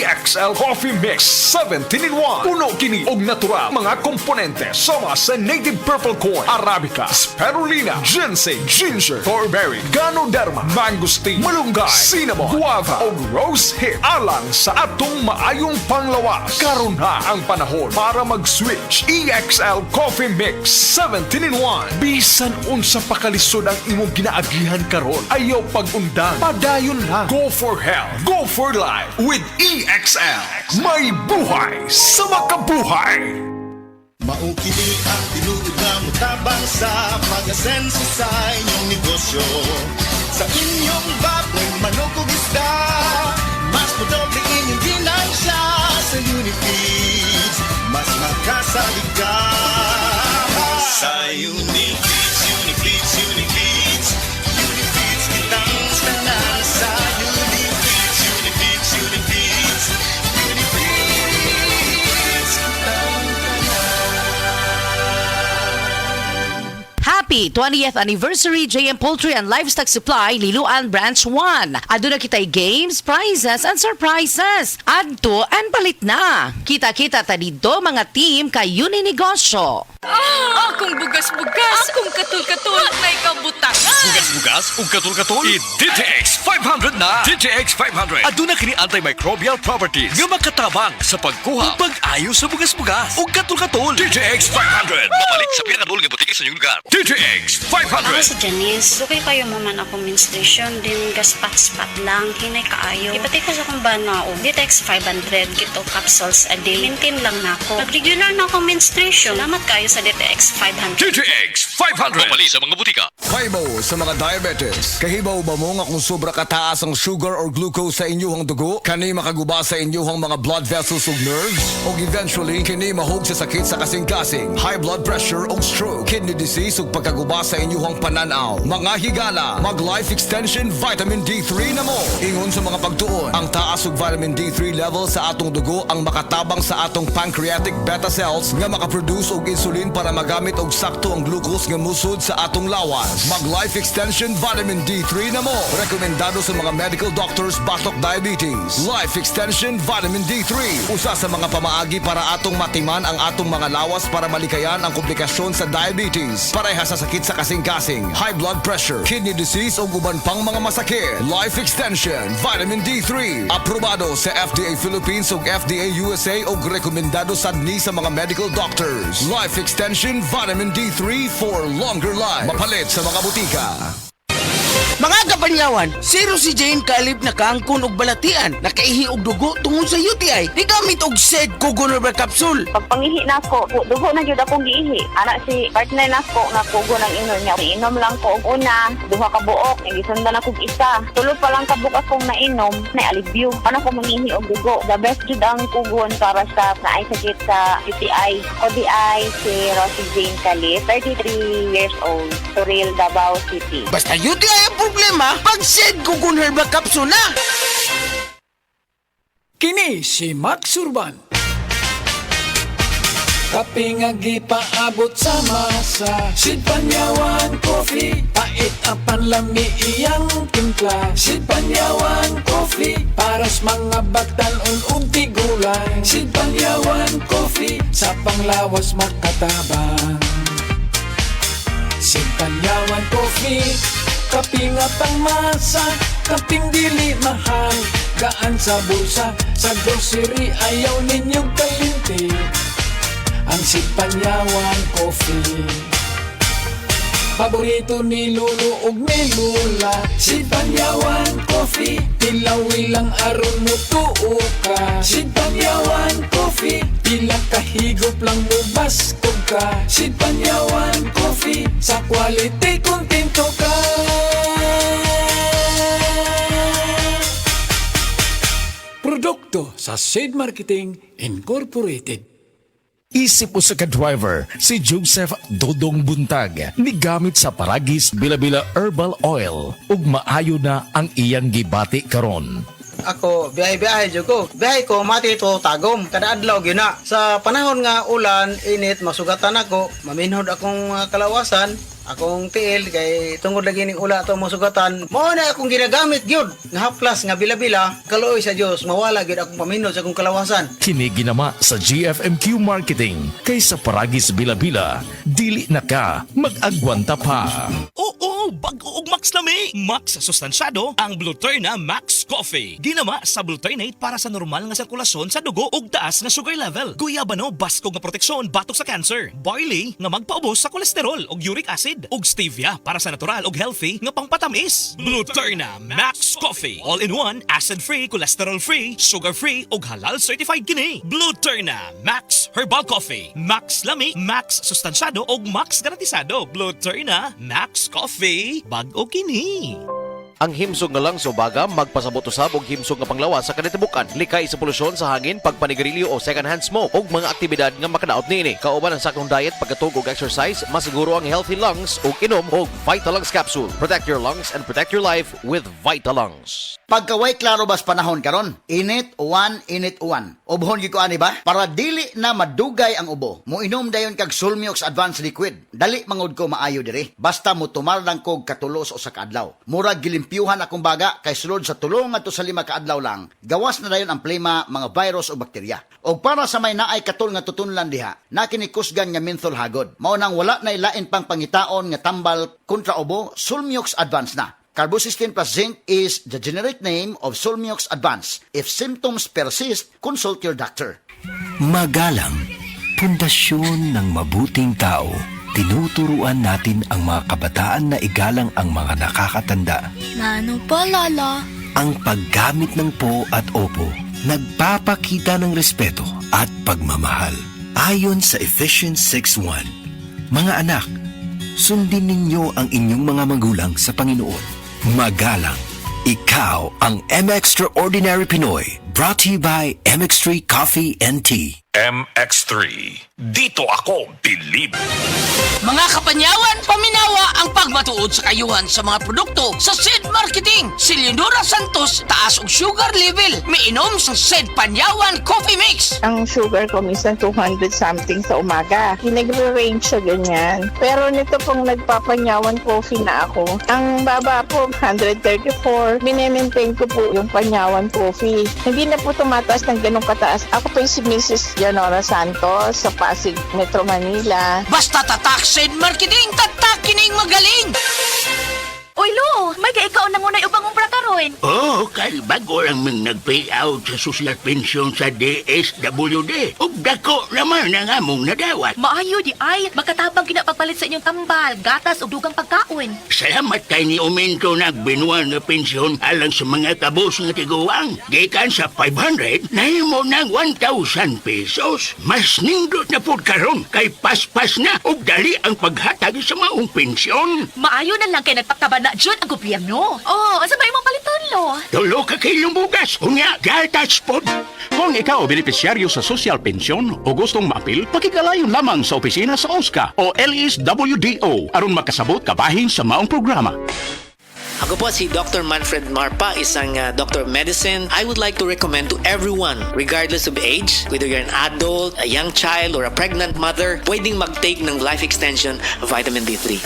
EXL Coffee Mix 17-in-1. Puno kini og natural mga komponente sama sa native purple corn, arabica, spirulina, ginseng, ginger, thornberry, ganoderma, mangosteen, malunggay, cinnamon, guava o rose hip alang sa atong maayong panglawas. Karon na ang panahon para mag-switch. EXL Coffee Mix 17-in-1. Bisan unsa pakalisod ang imong ginaagihan karon, ayaw pag-undang, padayon lang. Go for health, go for life with EXL. May buhay sa makabuhay. Maukili ang tinuod na mutabang sa pag-asenso sa inyong negosyo. Sa inyong baboy, manok o isda, mas madoble inyong ginansya sa Unifeeds. Mas makasalig ka sa Unifeeds, Unifeeds, Unifeeds. Unifeeds kitang tanan sa Unifeeds, Unifeeds, Unifeeds. Unifeeds kitang Happy 20th Anniversary JM Poultry and Livestock Supply Liloan Branch 1. Aduna kitay games, prizes, and surprises. Adto and palit na. Kita-kita ta dito mga team kayo ni negosyo. Akong bugas-bugas, akong katul-katul, may kabutangan. Bugas-bugas ug katul-katul i-DTX 500 na. DTX 500 aduna kini antimicrobial properties nga makatabang sa pagkuha ug pag-ayo sa bugas-bugas ug katul-katul. DTX 500 mabalik sa pinakadulong nga butiki sa inyong lugar. DTX 500. Ako si Janice. Okay kayo mo man ako menstruation din gaspat-spat lang hinay kaayo. Ipati ko sa kung ba na o DTX 500 kito capsules a day. Maintain lang na ako. Nag-regular na ako menstruation. Salamat kayo sa DTX 500. DTX 500 mabalik sa mga butika. Hibaw sa mga diabetes. Kahibaw ba mo nga kung sobra kataas ang sugar or glucose sa inyong dugo? Kani makaguba sa inyong mga blood vessels ug nerves? O eventually, kini mahog sa sakit sa kasing-kasing, high blood pressure o stroke, kidney disease ug pagkaguba sa inyong pananaw. Mga higala, mag-life extension vitamin D3 na mo. Ingon sa mga pagtuon, ang taas ug vitamin D3 level sa atong dugo ang makatabang sa atong pancreatic beta cells nga makaproduce og insulin para magamit og sakto ang glucose nga musod sa atong lawas. Mag-life extension vitamin D3 na mo. Rekomendado sa mga medical doctors batok diabetes. Life extension vitamin D3. Usa sa mga pamaagi para atong matiman ang atong mga lawas para malikayan ang komplikasyon sa diabetes. Pareha sa sakit sa kasing-kasing, high blood pressure, kidney disease o uban pang mga masakit. Life extension vitamin D3. Aprobado sa FDA Philippines ug FDA USA ug rekomendado sad ni sa mga medical doctors. Life extension vitamin D3 for longer life. Mapalit sa mga butika. Mga kapanyawan, zero si Jane kalip na kaangkon og balatian, nakaihi og dugo tungod sa UTI. Digamit og SED Kugon Herbal Capsule. Pagpangihi na ko, dugo na jud akong giihi. Ana si partner na ko nga kugo ng inom niya. Inom lang ko og una, duha ka buok, gisundan ako og isa. Tulo pa lang ka buok akong nainom, na alibyo. Ano ko mangihi og dugo. The best jud ang kugon para sa naay sakit sa UTI. ODI si Rosie Jane Calip, 33 years old, Suril, Davao City. Basta UTI ang problema, pag SED Kugon Herbal Capsule na. Kini si Max Urban. Kape nga gipaabot sa masa, Sid Panyawan Coffee, pait ang panlami iyang timpla. Sid Panyawan Coffee, paras mga batan-on ug tigulang. Sid Panyawan Coffee, sa panglawas makatabang. Sid Panyawan Coffee, kaping nga pangmasa, kaping dili mahal, gaan sa bulsa, sa grocery ayaw ninyong kalinti. Ang Sid Panyawan Coffee, paborito ni Lolo ug ni Lula. Sid Panyawan Coffee, tilawi lang aron mo tuo ka. Sid Panyawan Coffee, pila kahigop lang mo bastog ka. Sid Panyawan Coffee, sa quality kontento ka. Produkto sa Sid Marketing Incorporated. Isip mo sa ka-driver, si Joseph Dodong Buntag, nigamit sa Paragis Bila-Bila Herbal Oil, ug maayo na ang iyang gibati karon. Ako, biyahe-biyahe dyan ko. Biyahe ko, mati ito tagom. Kada adlaw gina. Sa panahon nga ulan, init, masugatan ako, maminhod akong kalawasan. Akong tiil kay tungod lagi ning ula to mo sugatan. Mao na akong ginagamit gyud. Nga haplas nga bila-bila, kaluoy sa Dios, mawala gyud akong paminod sa akong kalawasan. Kini ginama sa GFMQ Marketing kay sa Paragis Bila-Bila, dili na ka mag-agwanta pa. Oo, bago og Max lami. Max sustansyado ang Bluturna Max Coffee. Ginama sa Bluturnate para sa normal nga sirkulasyon sa dugo ug taas nga sugar level. Guyabano basko nga proteksyon batok sa cancer. Barley nga magpaubos sa kolesterol ug uric acid. Ug stevia para sa natural ug healthy nga pangpatamis. Bluturna Max Coffee. All-in-one, acid-free, cholesterol-free, sugar-free ug halal certified kini. Bluturna Max Herbal Coffee. Max lami, Max sustansyado ug Max garantisado. Bluturna Max Coffee. Bag-o kini. Ang himsog nga lang baga magpasabot usab og himsog nga panglawas sa kanitibukan, likay sa polusyon sa hangin, pagpanigarilyo o second-hand smoke ug mga aktibidad nga makadaot niini. Kauban ang sakong diet, pagkatug og exercise, masiguro ang healthy lungs ug inom og Vitalungs capsule. Protect your lungs and protect your life with Vitalungs. Pagkaway klaro bas panahon karon, init uwan. Ubhon gyud ko ani ba? Para dili na madugay ang ubo. Moinom dayon kag Sulmiox Advanced Liquid. Dali mangud ko maayo diri. Basta mo tumarlang kog katulo sa usa ka adlaw. Murag gilimpyuhan akong baga kay sulod sa tulo ngadto sa 5 ka adlaw lang. Gawas na dayon ang plema, mga virus o bakterya. O para sa may naay katul nga tutunlan diha, na kinikusgan nga menthol hagod. Mao nang wala nay lain pang pangitaon nga tambal kontra ubo, Sulmiox Advanced na. Carbocysteine plus zinc is the generic name of Sulmiox Advanced. If symptoms persist, consult your doctor. Magalang, pundasyon ng mabuting tao. Tinuturuan natin ang mga kabataan na igalang ang mga nakakatanda. Ano pa, Lala? Ang paggamit ng po at opo, nagpapakita ng respeto at pagmamahal. Ayon sa Ephesians 6:1, mga anak, sundin ninyo ang inyong mga magulang sa Panginoon. Magalang, ikaw ang M-Extraordinary Pinoy. Brought to you by MX3 Coffee and Tea. MX3. Dito ako bilib. Mga kapanyawan, paminawa ang pagmatuod sa kayuhan sa mga produkto sa Seed Marketing. Si Leonora Santos, taas og sugar level. Miinom sa Seed Panyawan Coffee Mix. Ang sugar ko minsan 200 something sa umaga. Nagre-range siya ganyan. Pero nito pong nagpapanyawan coffee na ako, ang baba po 134. Minemaintain ko po yung panyawan coffee. Hindi na po tumataas ng ganong kataas. Ako po si Mrs. Leonora Santos sa Pasig, Metro Manila. Basta tatak Seed Marketing, tatak kining magaling! Uy, Lo, may kaikaw na ngunay upang umpra karon. Oo, kay bago lang mang nag-payout sa social pension sa DSWD. Ug dako naman ang among nadawat. Maayo di ay, magkatabang kinapagpalit sa inyong tambal, gatas o dugang pagkaon. Salamat kay ni Umento nagbinuan nga pensyon alang sa mga kabos nga tiguang. Gikan sa 500, nahimo ng 1,000 pesos. Mas nindot na po karon kay paspas na ug dali ang paghatag sa maong pensyon. Maayo na lang kay nagpaktaban na dyan ang gobyerno. Oh, sabay mo palitan, Lo. Tulo ka kilong bugas, unya gatas pod. Kung ikaw benepisyaryo sa social pension o gustong maapil, pakigalayon lamang sa opisina sa OSCA o LSWDO aron makasabot kabahin sa maong programa. Ako po si Dr. Manfred Marpa, isang Doctor of Medicine. I would like to recommend to everyone, regardless of age, whether you're an adult, a young child, or a pregnant mother, pwedeng mag-take ng life extension vitamin D3.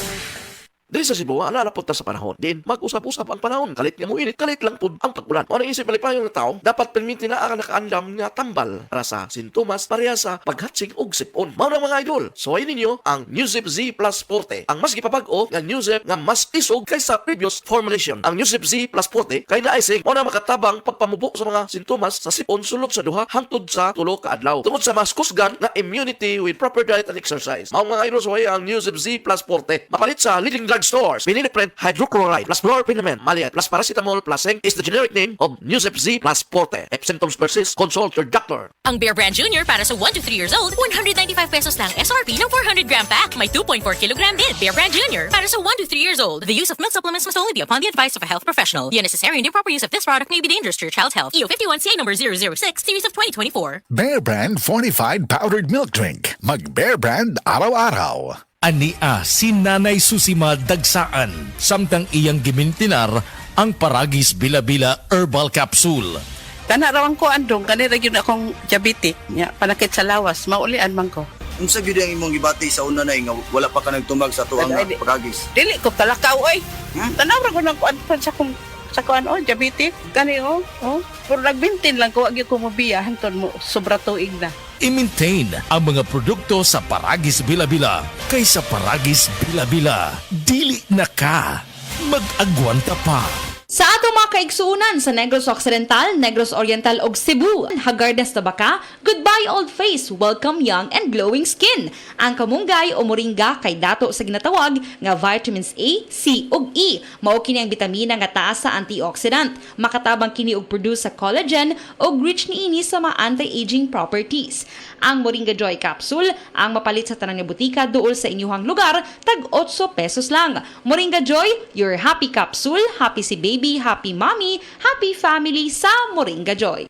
Dili sa Cebu, alala po ta sa panahon. Din, mag-usap-usap ang panahon. Kalit nga mo init, kalit lang po ang pagbulan. O naisip malipayong na tao, dapat permitin na ang nakaandam nga tambal para sa sintomas pareha sa paghatsig og sipon. Mao na mga idol, suwayin ninyo ang Newzip Z Plus Forte. Ang mas gipabag-o nga Newzip nga mas isog kaysa previous formulation. Ang Newzip Z Plus Forte kay naisig mao na makatabang pagpamubo sa mga sintomas sa sipon sulod sa duha hangtod sa 3 ka adlaw. Tungod sa mas kusgan na immunity with proper diet and exercise. Mao mga idol, suway ang Newzip Z Plus Forte. Mapalit sa leading drug stores. Vinylipren hydrochloride plus chlorpheniramine maleate plus paracetamol plus zinc is the generic name of Newzip Z Plus Forte. If symptoms persist, consult your doctor. Ang Bear Brand Jr. para sa 1 to 3 years old, 195 pesos lang SRP ng 400-gram pack. May 2.4 kilogram din. Bear Brand Jr. para sa 1 to 3 years old. The use of milk supplements must only be upon the advice of a health professional. The unnecessary and improper use of this product may be dangerous to your child's health. EO 51 CA number 006, series of 2024. Bear Brand Fortified Powdered Milk Drink. Mag Bear Brand araw-araw. Ania si Nanay Susima Dagsaan, samtang iyang gimintinar ang Paragis Bila-Bila Herbal Capsule. Kana rawan ko andong, kanira yun akong diabetic, panakit sa lawas, maulian man ko. Unsa gyud ang imong gibati sa una na nga wala pa ka nagtumag sa tuang pagagis? Dili ko talakaw oy. Tanaw ra ko nang kuan sa kuan diabetic kani pero nagbintin lang ko wag ko mobiya hanton mo sobra tuig na. I-maintain ang mga produkto sa Paragis Bila-Bila kaysa Paragis Bila-Bila. Dili na ka. Mag-agwanta pa. Sa ato mga kaigsuunan sa Negros Occidental, Negros Oriental ug Cebu, Hagardas Tabaka, goodbye old face, welcome young and glowing skin. Ang kamunggay o moringa kay dato sa ginatawag nga vitamins A, C ug E. Mao kini ang bitamina nga taas sa antioxidant. Makatabang kini og produce sa collagen ug rich niini sa mga anti-aging properties. Ang Moringa Joy Capsule ang mapalit sa tanang nga butika duol sa inyuhang lugar tag 8 pesos lang. Moringa Joy, your happy capsule, happy si baby, happy mommy, happy family sa Moringa Joy.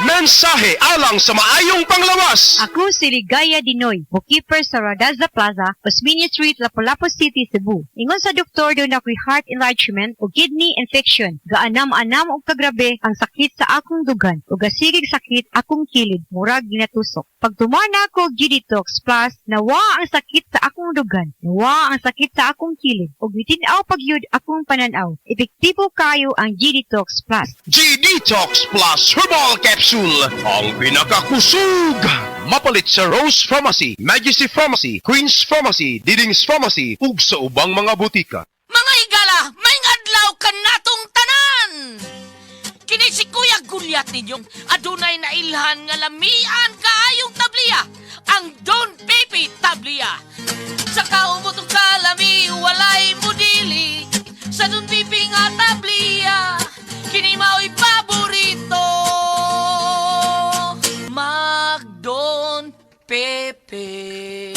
Mensahe alang sa maayong panglawas. Ako si Ligaya Dinoy, bookkeeper sa Radaza Plaza, Osmeña Street, Lapu-Lapu City, Cebu. Ingon sa doktor doon ako'y heart enlargement o kidney infection. Gaanam-anam o kagrabe ang sakit sa akong dugan o gasigig sakit akong kilid, murag ginatusok. Pag tumana ko G-Detox Plus, nawa ang sakit sa akong dugan, nawa ang sakit sa akong kilid, o bitinaw pagyud akong pananaw. Epektibo kayo ang G-Detox Plus. G-Detox Plus Herbal Capsule, ang pinakakusog. Mapalit sa Rose Pharmacy, Majesty Pharmacy, Queen's Pharmacy, Diding's Pharmacy, ug sa ubang mga butika. Mga higala, may adlaw ka natong tanan! Kini si Kuya Gulyat ninyong adunay na ilhan nga lamian kaayong tabliya, ang Don Pepe Tabliya. Sa kaumutong kalami, walay mudili, sa Don Pepe nga tabliya, kini mao'y paborito. Mag-Don Pepe.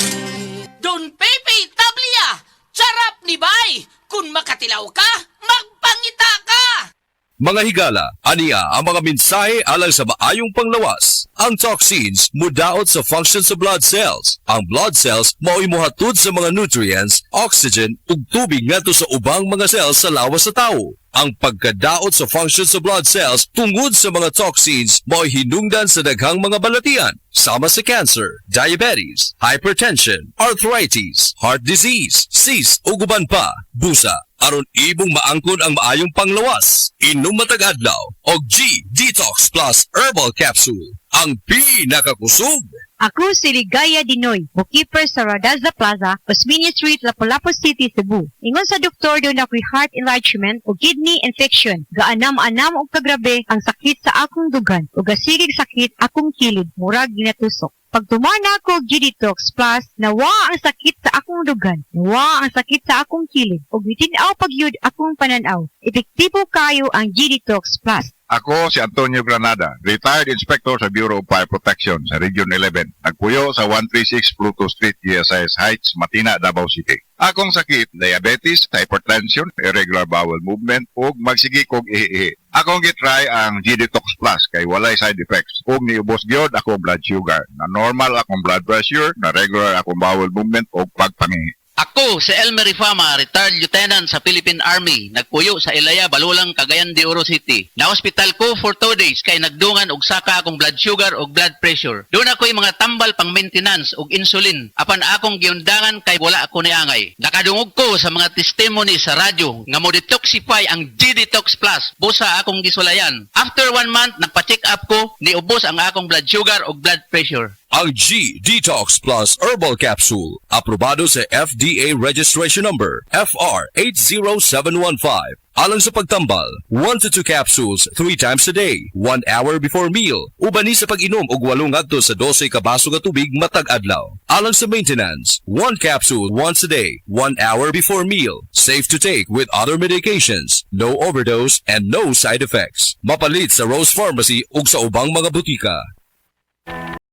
Don Pepe Tabliya, sarap ni bay! Kung makatilaw ka, magpangita ka! Mga higala, aniya ang mga mensahe alang sa maayong panglawas. Ang toxins mudaot sa function sa blood cells. Ang blood cells mao'y mohatod sa mga nutrients, oxygen ug tubig ngadto sa ubang mga cells sa lawas sa tao. Ang pagkadaot sa function sa blood cells tungod sa mga toxins mao'y hinungdan sa daghang mga balatian, sama sa cancer, diabetes, hypertension, arthritis, heart disease, cyst ug uban pa, busa. Aron ibong maangkon ang maayong panglawas, inom matag adlaw og G-Detox Plus Herbal Capsule, ang pinakakusog. Ako si Ligaya Dinoy, bookkeeper sa Radaza Plaza, Osmeña Street, Lapu-Lapu City, Cebu. Ingon sa doktor doon ako'y heart enlargement o kidney infection. Gaanam-anam o kagrabe ang sakit sa akong dugan o gasigig sakit akong kilid, murag ginatusok. Pag tumana ko G-Detox Plus, nawa ang sakit sa akong dugan, nawa ang sakit sa akong kilid, o bitinaw pagyud akong pananaw. Epektibo kayo ang G-Detox Plus. Ako si Antonio Granada, retired inspector sa Bureau of Fire Protection sa Region 11. Nagpuyo sa 136 Pluto Street, GSIS Heights, Matina, Davao City. Akong sakit, diabetes, hypertension, irregular bowel movement, ug magsigi kog ihi. Akong gitry ang G-Detox Plus kay walay side effects. Ug niubos gyud akong blood sugar, na normal akong blood pressure, na regular akong bowel movement ug pagpangihi. Ako si Elmer Ifama, retired lieutenant sa Philippine Army. Nagpuyo sa Ilaya, Balulang, Cagayan de Oro City. Na-hospital ko for 2 days kay nagdungan og saka akong blood sugar og blood pressure. Doon ako'y mga tambal pang maintenance og insulin. Apan akong giundangan kay wala ako niangay. Nakadungog ko sa mga testimony sa radyo nga mo detoxify ang G-Detox Plus. Busa akong gisulayan. After 1 month, nagpa-check up ko, niubos ang akong blood sugar og blood pressure. Ang G-Detox Plus Herbal Capsule, aprobado sa FDA Registration Number FR80715. Alang sa pagtambal, 1 to 2 capsules 3 times a day, 1 hour before meal. Ubani sa pag-inom og 8 ngadto sa 12 ka baso nga tubig matag adlaw. Alang sa maintenance, 1 capsule once a day, 1 hour before meal. Safe to take with other medications, no overdose and no side effects. Mapalit sa Rose Pharmacy ug sa ubang mga butika.